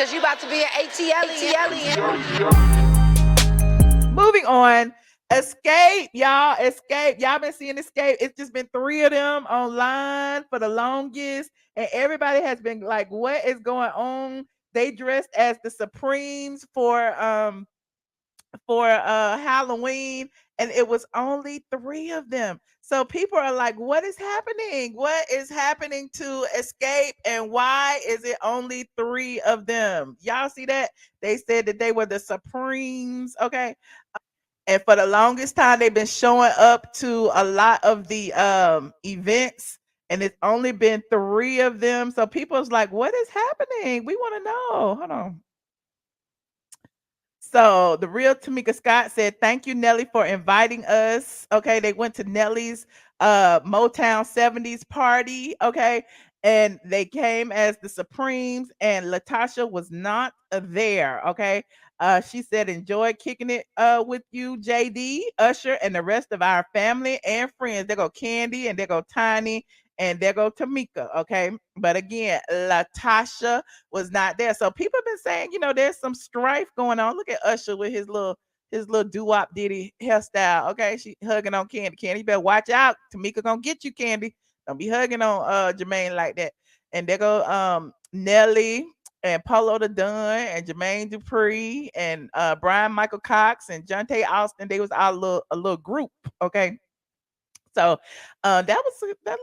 Cause you about to be an ATLien. Moving on. Xscape, y'all. Xscape. Y'all been seeing Xscape. It's just been 3 of them online for the longest. And everybody has been like, what is going on? They dressed as the Supremes for Halloween, and it was only 3 of them. So people are like, what is happening? What is happening to Xscape, and why is it only 3 of them? Y'all see that? They said that they were the Supremes, okay? And for the longest time they've been showing up to a lot of the events, and it's only been 3 of them. So people's like, what is happening? We want to know. Hold on. So the real Tameka Scott said, "Thank you, Nelly, for inviting us." Okay, they went to Nelly's Motown 70s party. Okay, and they came as the Supremes, and Latasha was not there. Okay, she said, "Enjoy kicking it with you, JD, Usher, and the rest of our family and friends." There go Kandi, and there go Tiny, and there go Tameka. Okay, but again, Latasha was not there. So people have been saying, there's some strife going on. Look at Usher with his little doo-wop diddy hairstyle. Okay, she hugging on Kandi. Kandi, you better watch out. Tameka gonna get you, Kandi. Don't be hugging on Jermaine like that. And there go Nelly and Polo the Dunn and Jermaine Dupri and Brian Michael Cox and Jonte Austin. They was a little group. Okay. So that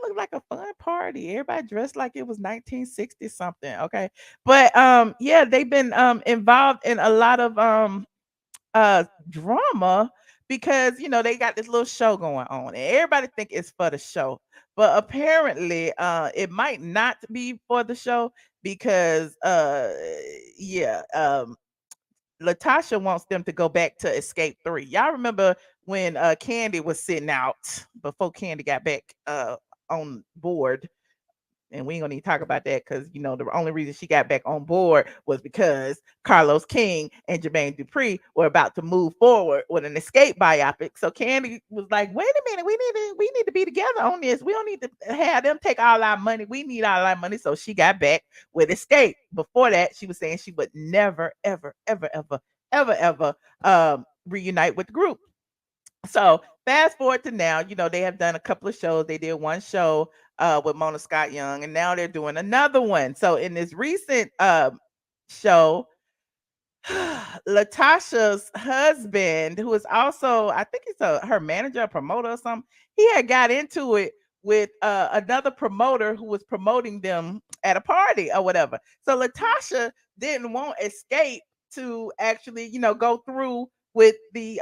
looked like a fun party. Everybody dressed like it was 1960 something. Okay. But yeah, they've been involved in a lot of drama because they got this little show going on, and everybody think it's for the show, but apparently it might not be for the show because yeah, Latasha wants them to go back to Escape 3. Y'all remember when Kandi was sitting out before Kandi got back on board? And we ain't gonna need to talk about that because the only reason she got back on board was because Carlos King and Jermaine Dupri were about to move forward with an Escape biopic. So Kandi was like, "Wait a minute, we need to be together on this. We don't need to have them take all our money. We need all our money." So she got back with Escape. Before that, she was saying she would never, ever, ever, ever, ever, ever reunite with the group. So fast forward to now, they have done a couple of shows. They did one show with Mona Scott Young, and now they're doing another one. So in this recent show, Latasha's husband, who is also, I think he's her manager, or promoter or something, he had got into it with another promoter who was promoting them at a party or whatever. So Latasha didn't want Escape to actually, go through with the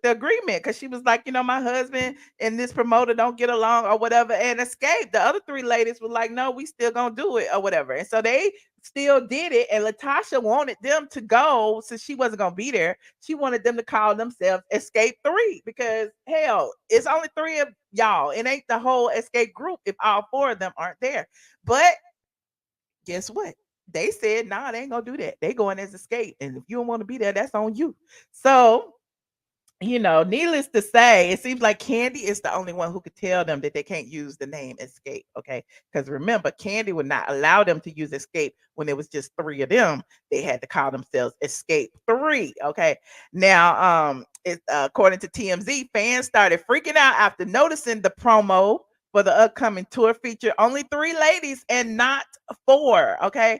agreement because she was like, my husband and this promoter don't get along or whatever, and Escape. The other 3 ladies were like, no, we still gonna do it or whatever. And so they still did it. And Latasha wanted them to go since she wasn't gonna be there. She wanted them to call themselves Escape 3 because hell, it's only 3 of y'all. It ain't the whole Escape group if all 4 of them aren't there. But guess what? They said, nah, they ain't gonna do that. They going as Escape. And if you don't want to be there, that's on you. So needless to say, it seems like Kandi is the only one who could tell them that they can't use the name Escape. Okay. Because remember, Kandi would not allow them to use Escape when it was just 3 of them. They had to call themselves Escape 3. Okay. Now, according to TMZ, fans started freaking out after noticing the promo for the upcoming tour feature only 3 ladies and not 4. Okay.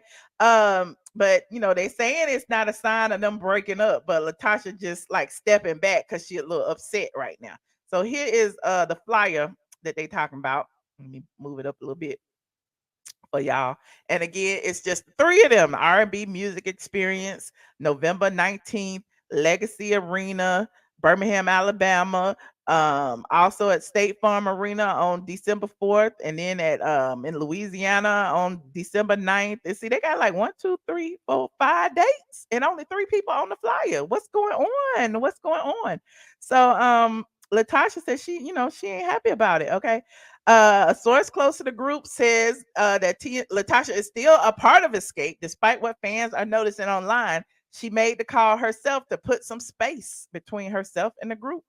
But they saying it's not a sign of them breaking up, but Latasha just like stepping back because she's a little upset right now. So here is the flyer that they talking about. Let me move it up a little bit for y'all. And again, it's just 3 of them. R&B Music Experience, November 19th, Legacy Arena, Birmingham, Alabama. Also at State Farm Arena on December 4th, and then at in Louisiana on December 9th. And see, they got like 1, 2, 3, 4, 5 dates, and only 3 people on the flyer. What's going on? What's going on? So Latasha said she ain't happy about it. Okay. A source close to the group says that Latasha is still a part of Escape, despite what fans are noticing online. she made the call herself to put some space between herself and the group.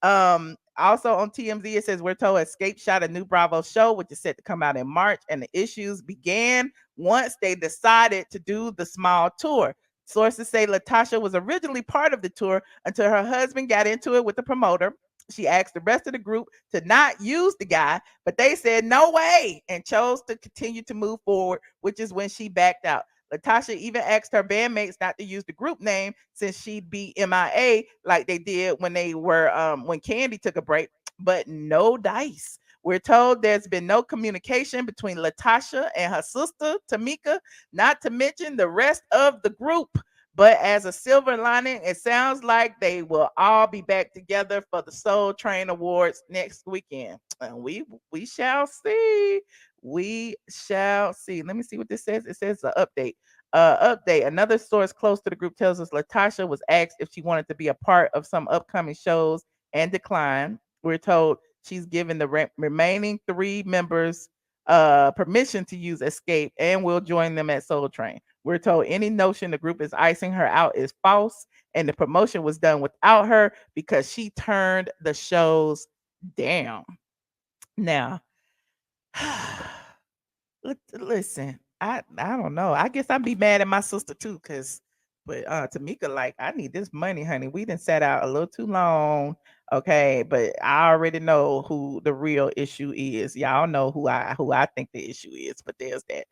Also on TMZ, it says we're told Xscape shot a new Bravo show, which is set to come out in March, and the issues began once they decided to do the small tour. Sources say Latocha was originally part of the tour until her husband got into it with the promoter. She asked the rest of the group to not use the guy, but they said no way and chose to continue to move forward, which is when she backed out. Latocha even asked her bandmates not to use the group name since she'd be MIA like they did when they were when Kandi took a break, but no dice. We're told there's been no communication between Latocha and her sister Tameka, not to mention the rest of the group. But as a silver lining, it sounds like they will all be back together for the Soul Train Awards next weekend. And we shall see. We shall see. Let me see what this says. It says an update. Update. Another source close to the group tells us Latocha was asked if she wanted to be a part of some upcoming shows and declined. We're told she's given the remaining 3 members permission to use Xscape and will join them at Soul Train. We're told any notion the group is icing her out is false, and the promotion was done without her because she turned the shows down. Now, listen, I don't know. I guess I'd be mad at my sister too, but Tameka, like, I need this money, honey. We done sat out a little too long. Okay, but I already know who the real issue is. Y'all know who I think the issue is, but there's that.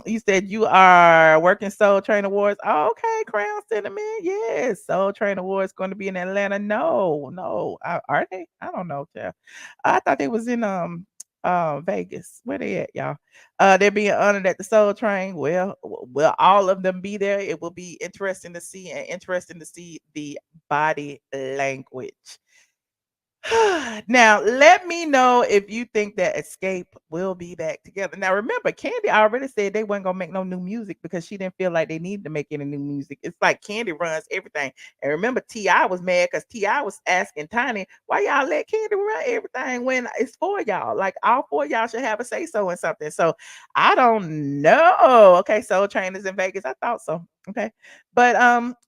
You said you are working Soul Train Awards. Oh, okay, Crown Cinnamon. Yes, Soul Train Awards going to be in Atlanta. No. Are they? I don't know, child. I thought they was in Vegas. Where they at, y'all? They're being honored at the Soul Train. Well, will all of them be there? It will be interesting to see, and interesting to see the body language. Now, let me know if you think that Xscape will be back together. Now, remember, Kandi already said they weren't gonna make no new music because she didn't feel like they needed to make any new music. It's like Kandi runs everything. And remember, T.I. was mad because T.I. was asking Tiny, why y'all let Kandi run everything when it's for y'all? Like, all 4 of y'all should have a say-so in something. So I don't know. Okay, Soul Train is in Vegas. I thought so. Okay. But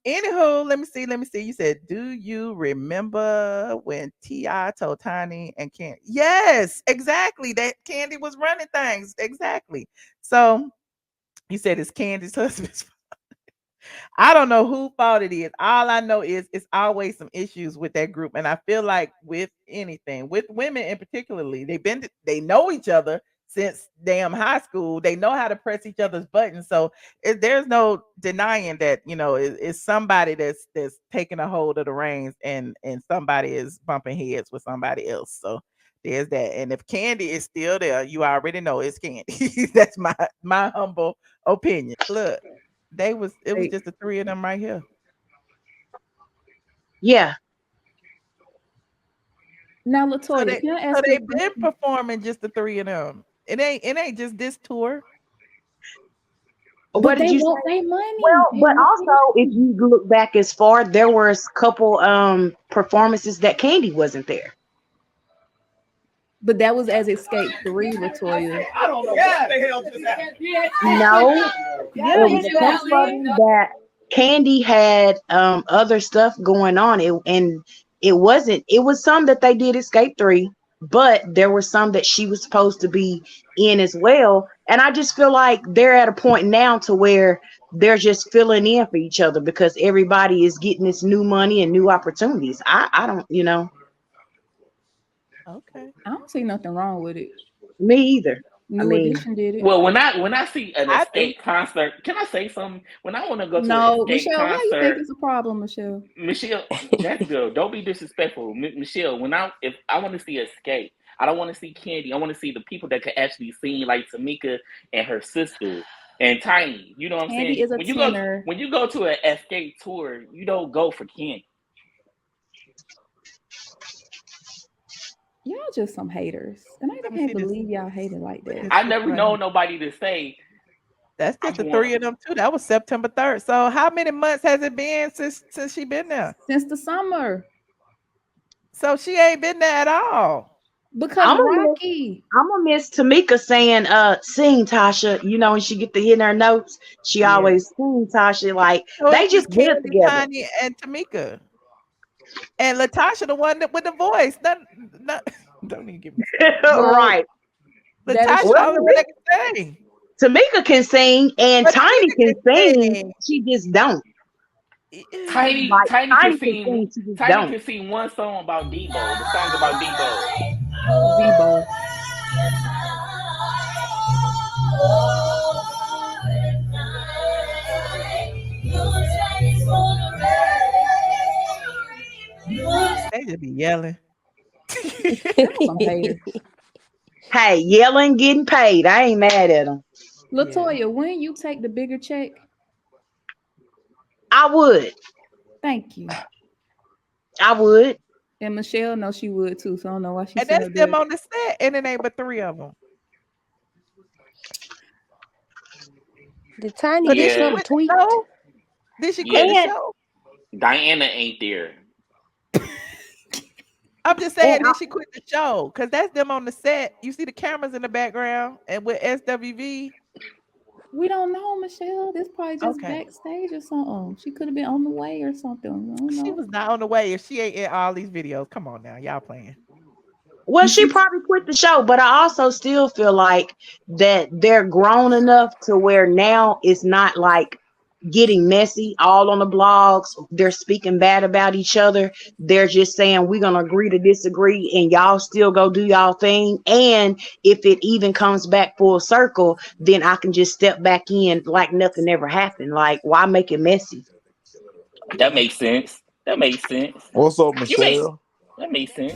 anywho, let me see. You said, do you remember when T.I. told Tiny and Kandi? Yes, exactly. That Kandi was running things. Exactly. So you said it's Candy's husband's. I don't know who fault it is. All I know is it's always some issues with that group. And I feel like with anything, with women in particularly, they know each other since damn high school. They know how to press each other's buttons. So there's no denying that, it's somebody that's taking a hold of the reins, and somebody is bumping heads with somebody else. So there's that. And if Kandi is still there, you already know it's Kandi. That's my humble opinion. Look. It was just the 3 of them right here. Yeah. Now, Latoya, can I ask so you they've been performing just the 3 of them. It ain't just this tour. What did you want say? their money. Well, but also if you look back as far, there was a couple performances that Kandi wasn't there. But that was as Xscape 3, Latoya. I don't know what the hell just happened. No, Yeah, it was a couple of them that Kandi had other stuff going on. It was some that they did Xscape 3, but there were some that she was supposed to be in as well. And I just feel like they're at a point now to where they're just filling in for each other because everybody is getting this new money and new opportunities. I don't. Okay. I don't see nothing wrong with it. Me either. New Edition did it. Well, when I see an Xscape concert, can I say something? When I want to go to an Xscape Michelle, concert, why you think it's a problem, Michelle? Michelle, that's good. Don't be disrespectful, Michelle. If I want to see Xscape, I don't want to see Kandi. I want to see the people that could actually sing, like Tameka and her sister and Tiny. You know what I'm Kandi saying? is a tenor. When you go to an Xscape tour, you don't go for Kandi. Y'all just some haters. And I can't believe y'all hated like that. I never know nobody to say. That's just the 3 of them too. That was September 3rd. So how many months has it been since she been there? Since the summer. So she ain't been there at all. Because I'm gonna Rocky. miss Tameka saying, sing Tasha, you know, when she get to hit her notes, she Yeah. always sing Tasha. Like So they it's just live Kandi, together. Tiny, and Tameka. And Latasha, the one with the voice. Don't even give me Right. That is Latasha, the Well, only one that can sing. Tameka can sing and But Tiny Tameka can can sing. sing. She just don't. Tiny Like can Tiny sing. can sing, she just Tiny don't. can sing one song about Debo. The song about Debo. Zebo. They just be yelling. Some haters. Hey, yelling, getting paid. I ain't mad at them. Latoya, when you take the bigger check, I would. thank you. I would. And Michelle knows she would too, so I don't know why she And said that's them on the set, and it ain't but 3 of them. The Tiny So did Yeah. she quit the show? Did she quit the Yeah. show? Diana ain't there. I'm just saying, And did she quit the show? Because that's them on the set. You see the cameras in the background, and with SWV. We don't know, Michelle. This probably just Okay. backstage or something. She could have been on the way or something. I don't know. She was not on the way if she ain't in all these videos. Come on now, y'all playing. well, she probably quit the show, but I also still feel like that they're grown enough to where now it's not like getting messy all on the blogs. They're speaking bad about each other. They're just saying we're gonna agree to disagree, and y'all still go do y'all thing. And if it even comes back full circle, then I can just step back in like nothing ever happened. Like, why make it messy? That makes sense. That makes sense. What's up, You make Michelle? that makes sense.